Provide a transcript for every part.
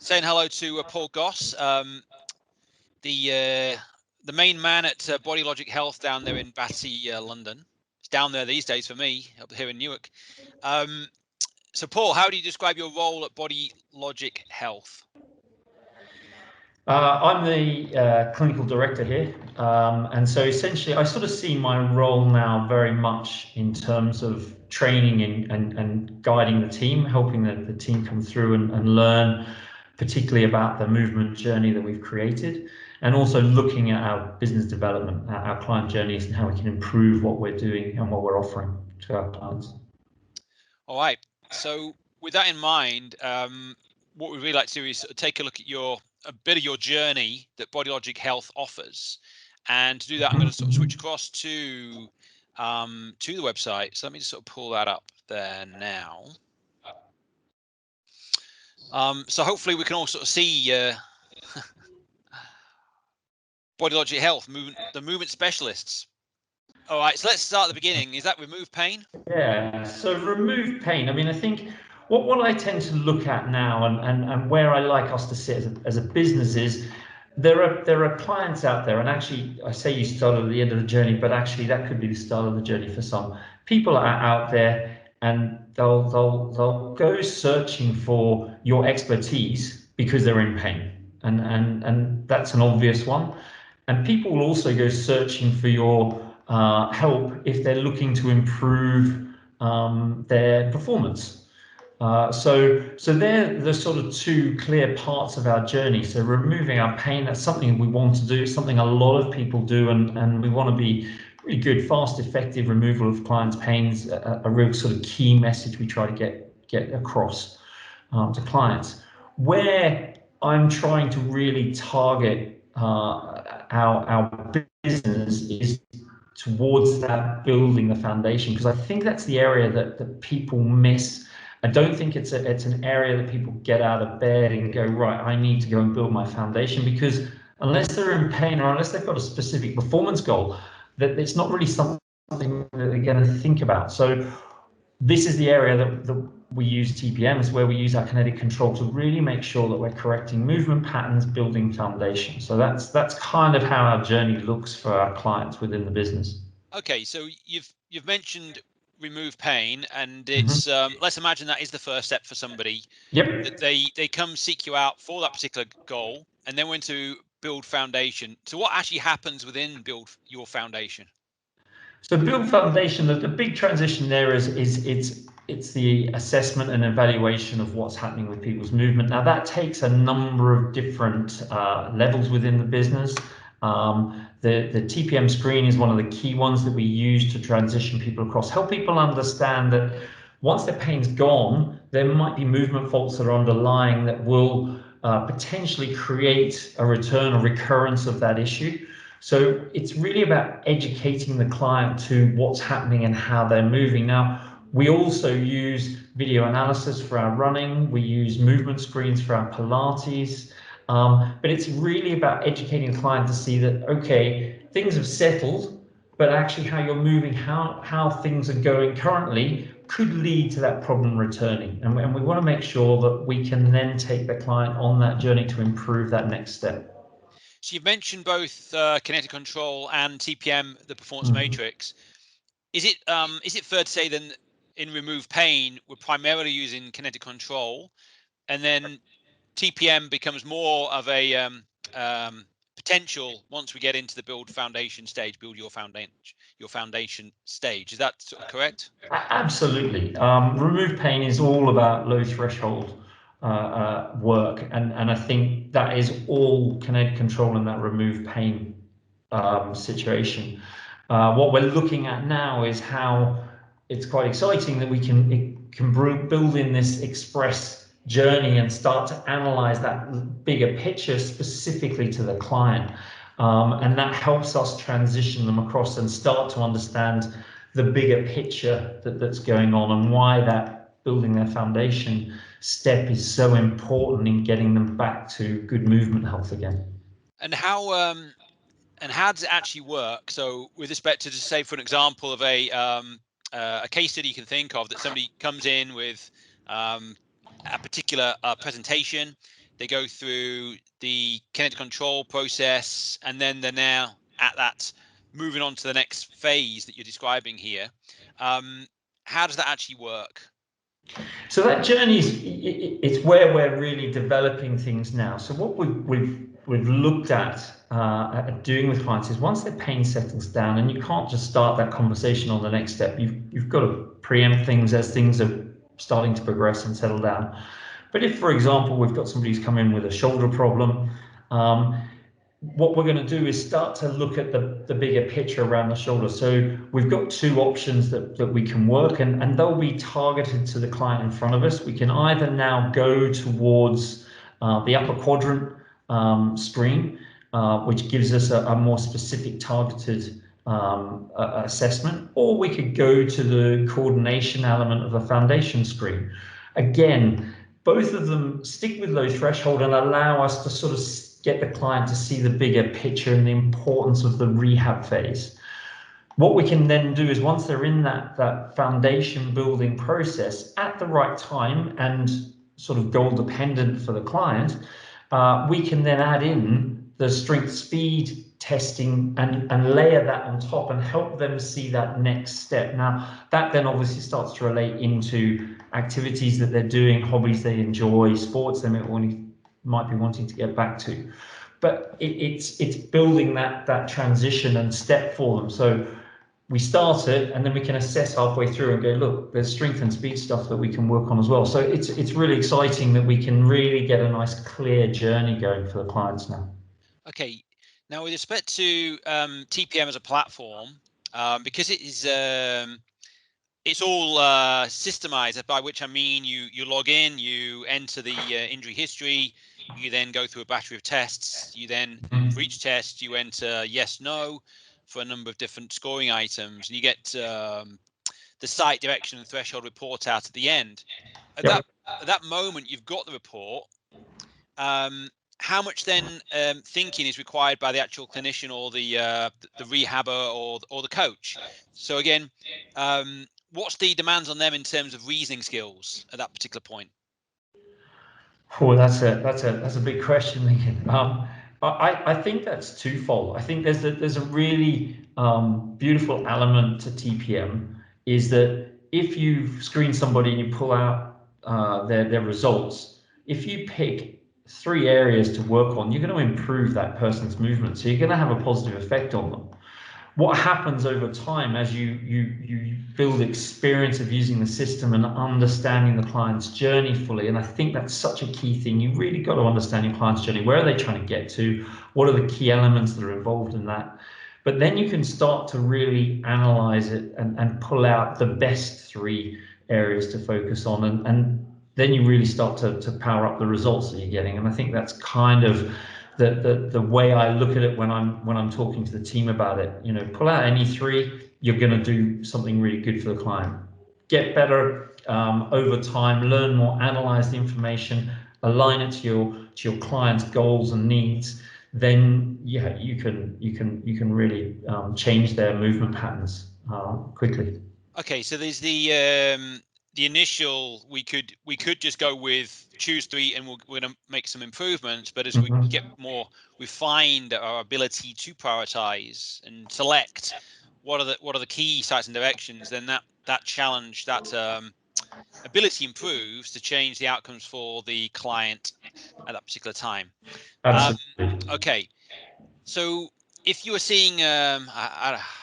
Saying hello to Paul Goss, the main man at Body Logic Health down there in Battersea, London. It's down there these days for me, up here in Newark. So Paul, how do you describe your role at Body Logic Health? I'm the clinical director here, and so essentially I sort of see my role now very much in terms of training and guiding the team, helping the team come through and learn particularly about the movement journey that we've created, and also looking at our business development, our client journeys, and how we can improve what we're doing and what we're offering to our clients. All right, so with that in mind, what we'd really like to do is take a look at a bit of your journey that Body Logic Health offers, and to do that, I'm going to sort of switch across to the website. So let me just sort of pull that up there now. So hopefully we can all sort of see Body Logic Health, the movement specialists. All right, so let's start at the beginning. Is that remove pain? Yeah, so remove pain. I mean, I think what I tend to look at now and where I like us to sit as a business is there are clients out there, and actually I say you start at the end of the journey, but actually that could be the start of the journey for some. People are out there and they'll go searching for your expertise because they're in pain. And that's an obvious one. And people will also go searching for your help if they're looking to improve their performance. So they're the sort of two clear parts of our journey. So removing our pain, that's something we want to do, something a lot of people do, and we want to be really good, fast, effective removal of clients' pains, a real sort of key message we try to get across to clients. Where I'm trying to really target our business is towards that building the foundation, because I think that's the area that people miss. I don't think it's an area that people get out of bed and go, right, I need to go and build my foundation, because unless they're in pain or unless they've got a specific performance goal, that it's not really something that they're going to think about. So this is the area that we use TPMs, where we use our kinetic control to really make sure that we're correcting movement patterns, building foundation. So that's kind of how our journey looks for our clients within the business. Okay, so you've mentioned remove pain, and it's let's imagine that is the first step for somebody. Yep. That they come seek you out for that particular goal, and then when to build foundation. So what actually happens within build your foundation? So build foundation, the big transition there is it's the assessment and evaluation of what's happening with people's movement. Now that takes a number of different levels within the business. The TPM screen is one of the key ones that we use to transition people across, help people understand that once their pain's gone, there might be movement faults that are underlying that will potentially create a return or recurrence of that issue. So it's really about educating the client to what's happening and how they're moving. Now, we also use video analysis for our running. We use movement screens for our Pilates. But it's really about educating the client to see that, okay, things have settled, but actually how you're moving, how things are going currently could lead to that problem returning. And we want to make sure that we can then take the client on that journey to improve that next step. So you've mentioned both kinetic control and TPM, the performance matrix. Is it fair to say then in remove pain we're primarily using kinetic control, and then TPM becomes more of a potential once we get into the build foundation stage, build your foundation stage? Is that sort of correct? Absolutely. Remove pain is all about low threshold work, and I think that is all kinetic control in that remove pain situation. What we're looking at now is how it's quite exciting that we can build in this express journey and start to analyze that bigger picture specifically to the client. And that helps us transition them across and start to understand the bigger picture that's going on, and why that building their foundation step is so important in getting them back to good movement health again. And how And how does it actually work? So with respect to, just say for an example of a case study you can think of, that somebody comes in with a particular presentation, they go through the kinetic control process, and then they're now at that, moving on to the next phase that you're describing here. How does that actually work? So that journey is it's where we're really developing things now. So what we've looked at doing with clients is, once their pain settles down, and you can't just start that conversation on the next step, you've got to preempt things as things are starting to progress and settle down. But if, for example, we've got somebody who's come in with a shoulder problem, what we're going to do is start to look at the bigger picture around the shoulder. So we've got two options that we can work, and they'll be targeted to the client in front of us. We can either now go towards the upper quadrant screen, which gives us a more specific targeted assessment, or we could go to the coordination element of a foundation screen. Again, both of them stick with low threshold and allow us to sort of get the client to see the bigger picture and the importance of the rehab phase. What we can then do is, once they're in that foundation building process at the right time and sort of goal dependent for the client, we can then add in the strength speed testing and layer that on top and help them see that next step. Now, that then obviously starts to relate into activities that they're doing, hobbies they enjoy, sports they might be wanting to get back to. But it's building that transition and step for them. So we start it, and then we can assess halfway through and go, look, there's strength and speed stuff that we can work on as well. So it's really exciting that we can really get a nice clear journey going for the clients now. Okay, now with respect to TPM as a platform, because it is it's all systemized, by which I mean you log in, you enter the injury history, you then go through a battery of tests, you then, for each test, you enter yes, no for a number of different scoring items, and you get the site direction and threshold report out at the end. At Yep. that moment, you've got the report. How much then thinking is required by the actual clinician, or the rehabber, or the coach? So again, what's the demands on them in terms of reasoning skills at that particular point? Oh, that's a big question, Lincoln. I think that's twofold. I think there's a really beautiful element to TPM, is that if you screen somebody and you pull out their results, if you pick 3 areas to work on, you're going to improve that person's movement. So you're going to have a positive effect on them. What happens over time as you build experience of using the system and understanding the client's journey fully, and I think that's such a key thing. You really got to understand your client's journey. Where are they trying to get to? What are the key elements that are involved in that? But then you can start to really analyze it and pull out the best 3 areas to focus on, and then you really start to power up the results that you're getting. And I think that's kind of the way I look at it when I'm talking to the team about it. You know, pull out any 3, you're going to do something really good for the client. Get better over time, learn more, analyze the information, align it to your client's goals and needs. Then yeah, you can really change their movement patterns quickly. Okay, so there's the initial, we could just go with choose 3 and we're going to make some improvements, but as we get more refined our ability to prioritize and select what are the key sites and directions, then that challenge, that ability improves to change the outcomes for the client at that particular time. Absolutely. Okay, so if you were seeing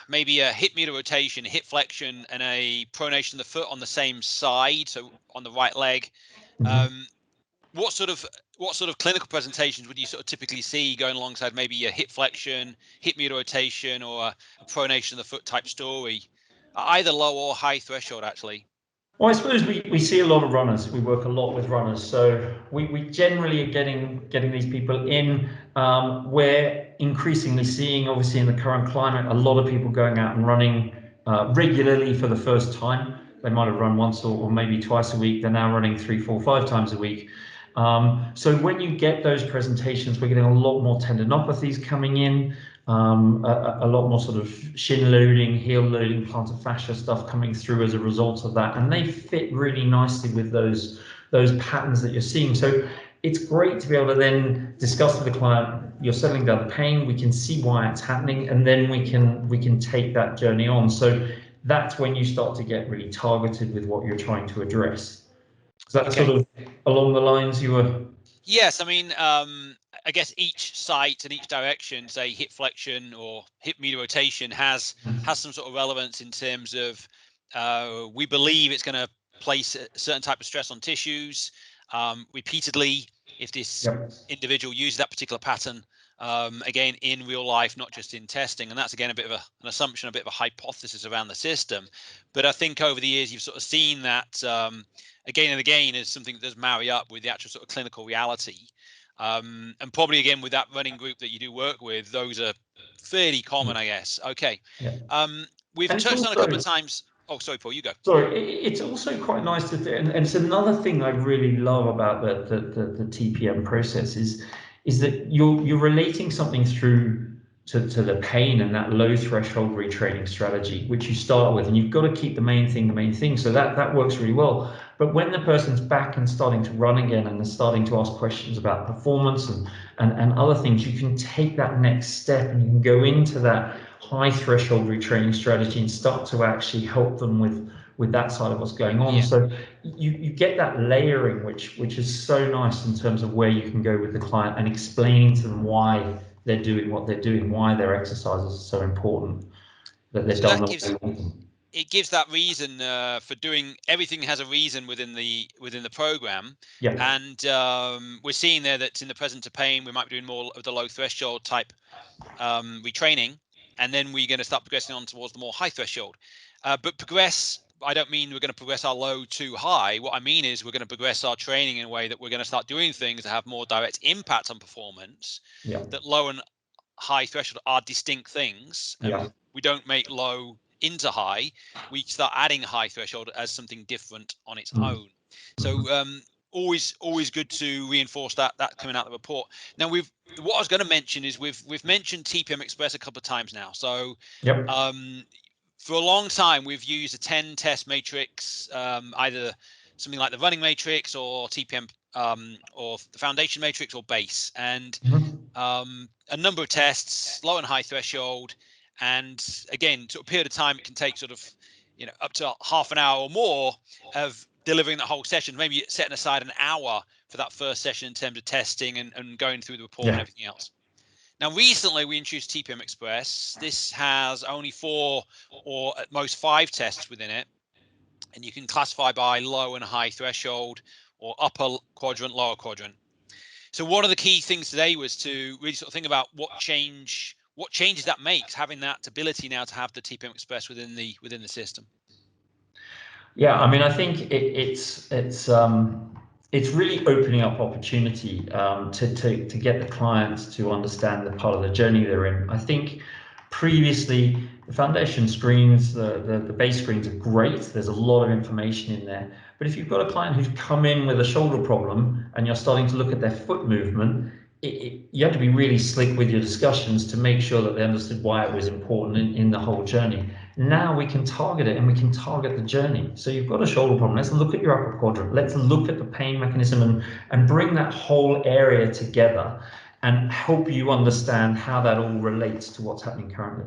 maybe a hip meter rotation, a hip flexion, and a pronation of the foot on the same side, so on the right leg, what sort of clinical presentations would you sort of typically see going alongside maybe a hip flexion, hip meter rotation, or a pronation of the foot type story, either low or high threshold actually? Well, I suppose we see a lot of runners. We work a lot with runners, so we generally are getting these people in. We're increasingly seeing, obviously, in the current climate, a lot of people going out and running regularly for the first time. They might have run once or maybe twice a week. They're now running 3, 4, 5 times a week. So when you get those presentations, we're getting a lot more tendinopathies coming in. a lot more sort of shin loading, heel loading, plantar fascia stuff coming through as a result of that, and they fit really nicely with those patterns that you're seeing. So it's great to be able to then discuss with the client, you're settling down the pain, we can see why it's happening, and then we can take that journey on. So that's when you start to get really targeted with what you're trying to address. Is that Okay. sort of along the lines you were? Yes, I mean, I guess each site and each direction, say hip flexion or hip media rotation, has some sort of relevance in terms of we believe it's going to place a certain type of stress on tissues repeatedly if this Yep. individual uses that particular pattern. Again, in real life, not just in testing, and that's again a bit of an assumption, a bit of a hypothesis around the system. But I think over the years you've sort of seen that again and again as something that does marry up with the actual sort of clinical reality. And probably again with that running group that you do work with, those are fairly common, I guess. Okay. Yeah. We've And it's touched on a couple of also, times. Oh, sorry, Paul, you go. sorry, it's also quite nice to, and it's another thing I really love about the TPM process is that you're relating something through to the pain and that low threshold retraining strategy, which you start with, and you've got to keep the main thing. So that works really well. But when the person's back and starting to run again and they're starting to ask questions about performance and other things, you can take that next step and you can go into that high threshold retraining strategy and start to actually help them with that side of what's going on. Yeah. So you get that layering, which is so nice in terms of where you can go with the client and explaining to them why they're doing what they're doing, why their exercises are so important, that they're So done that the way they want them. it gives that reason for doing everything has a reason within the program. Yeah. And we're seeing there that in the presence of pain, we might be doing more of the low threshold type retraining, and then we're going to start progressing on towards the more high threshold. But progress, I don't mean we're going to progress our low too high. What I mean is we're going to progress our training in a way that we're going to start doing things that have more direct impact on performance. Yeah. That low and high threshold are distinct things, Yeah. and we don't make low into high. We start adding high threshold as something different on its own. So always good to reinforce that coming out of the report. Now what I was going to mention is we've mentioned TPM Express a couple of times now. So Yep. for a long time we've used a 10 test matrix, either something like the running matrix or TPM or the foundation matrix or base, and a number of tests, low and high threshold, and again, to a period of time, it can take sort of, up to half an hour or more of delivering that whole session. Maybe setting aside an hour for that first session in terms of testing and going through the report and Yeah. everything else. Now, recently we introduced TPM Express. This has only 4 or at most 5 tests within it, and you can classify by low and high threshold or upper quadrant, lower quadrant. So one of the key things today was to really sort of think about what changes that makes, having that ability now to have the TPM Express within the system. Yeah, I mean, I think it's really opening up opportunity to get the clients to understand the part of the journey they're in. I think previously the foundation screens, the base screens are great. There's a lot of information in there. But if you've got a client who's come in with a shoulder problem and you're starting to look at their foot movement, you have to be really slick with your discussions to make sure that they understood why it was important in the whole journey. Now we can target it and we can target the journey. So you've got a shoulder problem. Let's look at your upper quadrant. Let's look at the pain mechanism and bring that whole area together and help you understand how that all relates to what's happening currently.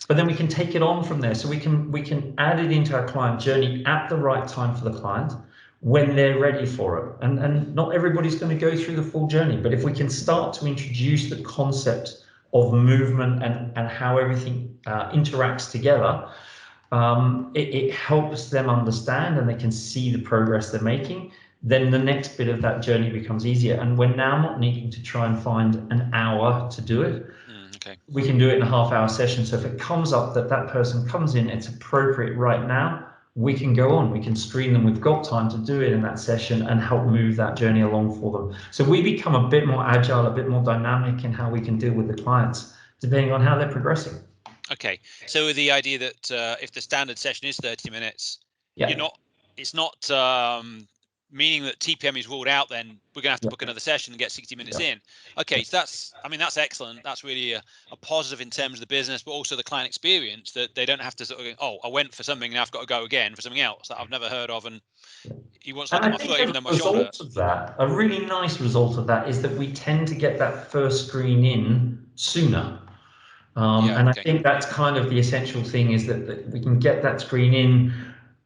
But then we can take it on from there. So we can add it into our client journey at the right time for the client when they're ready for it. And not everybody's going to go through the full journey, but if we can start to introduce the concept of movement and how everything interacts together, it helps them understand and they can see the progress they're making. Then the next bit of that journey becomes easier. And we're now not needing to try and find an hour to do it. Okay. We can do it in a half-hour session. So if it comes up that that person comes in, it's appropriate right now, we can go on, we can screen them, we've got time to do it in that session and help move that journey along for them. So we become a bit more agile, a bit more dynamic in how we can deal with the clients, depending on how they're progressing. Okay. So the idea that if the standard session is 30 minutes, Yeah. it's not meaning that TPM is ruled out, then we're going to have to book another session and get 60 minutes in. Okay, so that's excellent. That's really a positive in terms of the business, but also the client experience, that they don't have to sort of go, oh, I went for something and I've got to go again for something else that I've never heard of, and he wants to look at my foot even though my shoulder hurts. A really nice result of that is that we tend to get that first screen in sooner. And I think that's kind of the essential thing, is that we can get that screen in.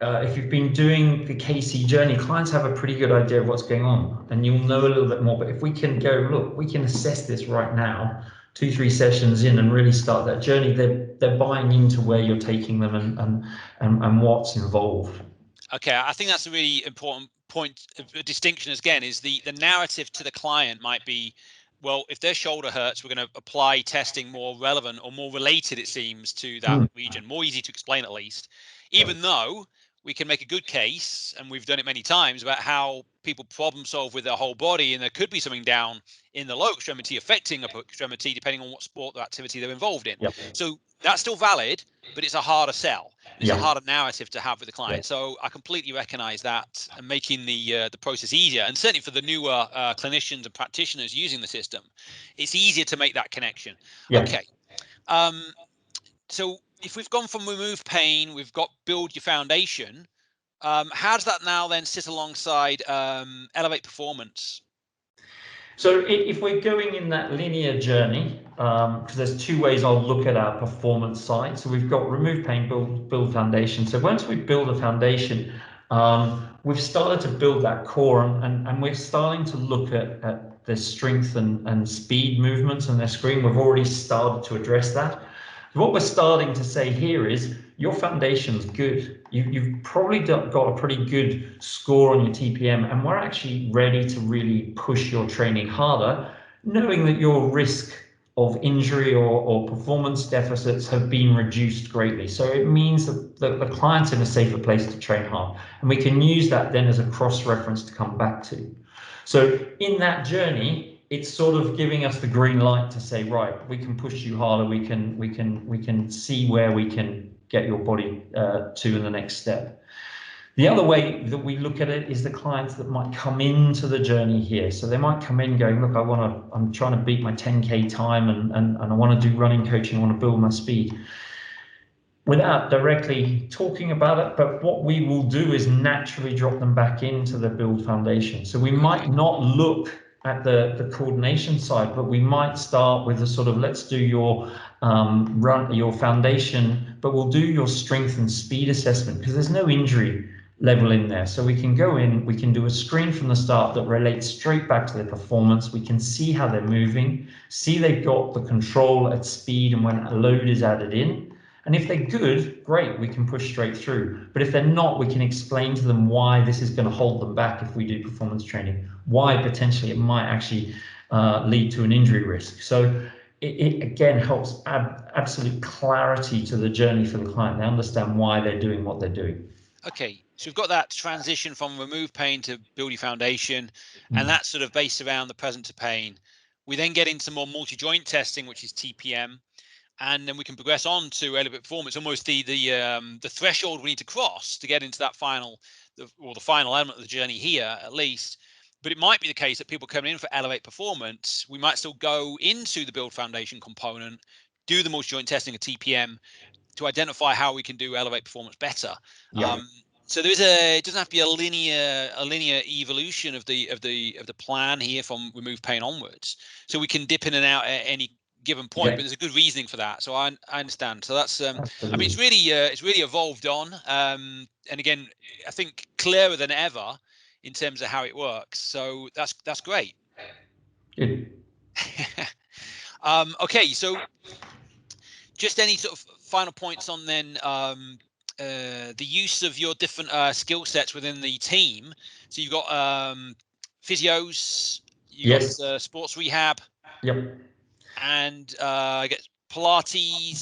If you've been doing the KC journey, clients have a pretty good idea of what's going on, and you'll know a little bit more. But if we can go, look, we can assess this right now, 2-3 sessions in, and really start that journey, they're buying into where you're taking them and what's involved. Okay, I think that's a really important point of distinction. Again, is the narrative to the client might be, well, if their shoulder hurts, we're going to apply testing more relevant or more related, it seems, to that region, more easy to explain at least, even though we can make a good case, and we've done it many times, about how people problem solve with their whole body, and there could be something down in the lower extremity affecting upper extremity, depending on what sport or activity they're involved in. So that's still valid, but it's a harder sell. It's a harder narrative to have with the client. So I completely recognize that, and making the process easier, and certainly for the newer clinicians and practitioners using the system, it's easier to make that connection. Okay. So if we've gone from remove pain, we've got build your foundation. How does that now then sit alongside elevate performance? So if we're going in that linear journey, because there's 2 ways I'll look at our performance side. So we've got remove pain, build foundation. So once we build a foundation, we've started to build that core, and we're starting to look at the strength and speed movements on their screen. We've already started to address that. What we're starting to say here is your foundation's good. You've probably got a pretty good score on your TPM, and we're actually ready to really push your training harder, knowing that your risk of injury or performance deficits have been reduced greatly. So it means that the client's in a safer place to train hard, and we can use that then as a cross-reference to come back to. So in that journey, it's sort of giving us the green light to say, right, we can push you harder. We can see where we can get your body to in the next step. The other way that we look at it is the clients that might come into the journey here. So they might come in going, look, I'm trying to beat my 10K time, and I want to do running coaching. I want to build my speed. Without directly talking about it, but what we will do is naturally drop them back into the build foundation. So we might not look at the coordination side, but we might start with the sort of, let's do your your foundation, but we'll do your strength and speed assessment, because there's no injury level in there. So we can go in, we can do a screen from the start that relates straight back to their performance. We can see how they're moving, see they've got the control at speed and when a load is added in. And if they're good, great, we can push straight through. But if they're not, we can explain to them why this is going to hold them back if we do performance training, why potentially it might actually lead to an injury risk. So it again helps add absolute clarity to the journey for the client. They understand why they're doing what they're doing. Okay, so we've got that transition from remove pain to build your foundation, and that's sort of based around the present to pain. We then get into more multi-joint testing, which is TPM, and then we can progress on to elevate performance. Almost the threshold we need to cross to get into that final element of the journey here, at least. But it might be the case that people coming in for elevate performance, we might still go into the build foundation component, do the multi-joint testing of TPM to identify how we can do elevate performance better. So it doesn't have to be a linear evolution of the plan here from remove pain onwards. So we can dip in and out at any given point, but there's a good reasoning for that. So I understand. So that's I mean, it's really evolved on, and again, I think clearer than ever in terms of how it works. So that's great. Good. Okay, so just any sort of final points on then the use of your different skill sets within the team. So you've got physios, you've got sports rehab, and I guess Pilates.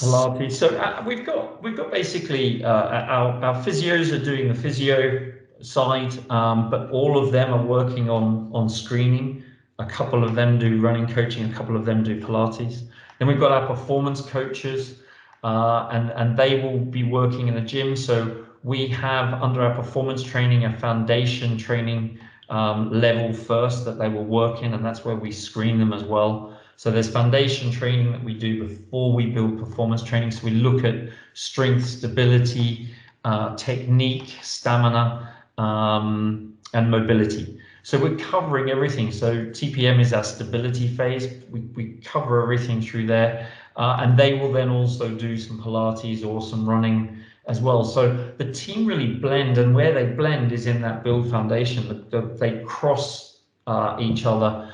So we've got basically our physios are doing the physio side, but all of them are working on screening. A couple of them do running coaching, a couple of them do Pilates. Then we've got our performance coaches, and they will be working in the gym. So we have under our performance training a foundation training level first that they will work in, and that's where we screen them as well. So there's foundation training that we do before we build performance training. So we look at strength, stability, technique, stamina, and mobility. So we're covering everything. So TPM is our stability phase. We cover everything through there. And they will then also do some Pilates or some running as well. So the team really blend, and where they blend is in that build foundation. They cross each other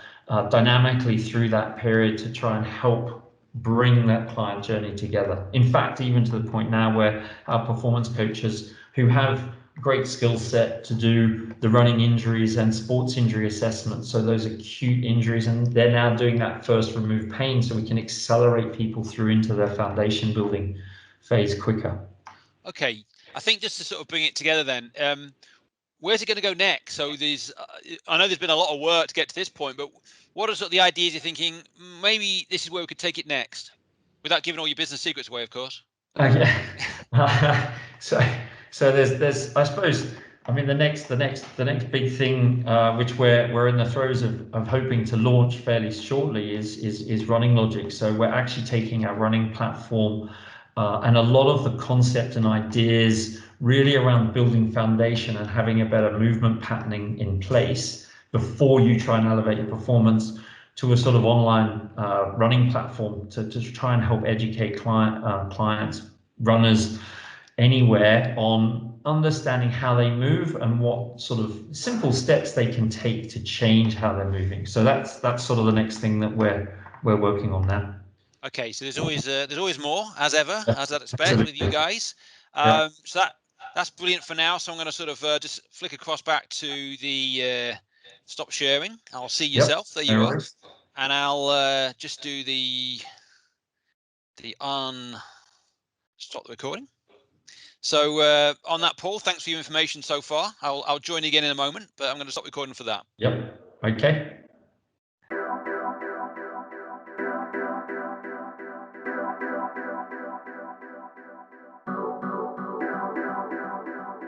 dynamically through that period to try and help bring that client journey together. In fact, even to the point now where our performance coaches who have great skill set to do the running injuries and sports injury assessments, so those acute injuries, and they're now doing that first remove pain so we can accelerate people through into their foundation building phase quicker. Okay, I think just to sort of bring it together then, where's it going to go next? So I know there's been a lot of work to get to this point, but what are sort of the ideas you're thinking, maybe this is where we could take it next? Without giving all your business secrets away, of course. Yeah. So there's I suppose, I mean, the next big thing, which we're in the throes of hoping to launch fairly shortly is running logic. So we're actually taking our running platform and a lot of the concept and ideas really around building foundation and having a better movement patterning in place before you try and elevate your performance to a sort of online running platform to try and help educate clients, runners anywhere, on understanding how they move and what sort of simple steps they can take to change how they're moving. So that's sort of the next thing that we're working on now. Okay, so there's always more, as ever, as I'd expect Absolutely. with you guys. Yeah. So that's brilliant for now. So I'm going to sort of just flick across back to the stop sharing. I'll see yourself. There you are. And I'll just do the stop the recording. So on that, Paul, thanks for your information so far. I'll join you again in a moment, but I'm going to stop recording for that. Yep. Okay.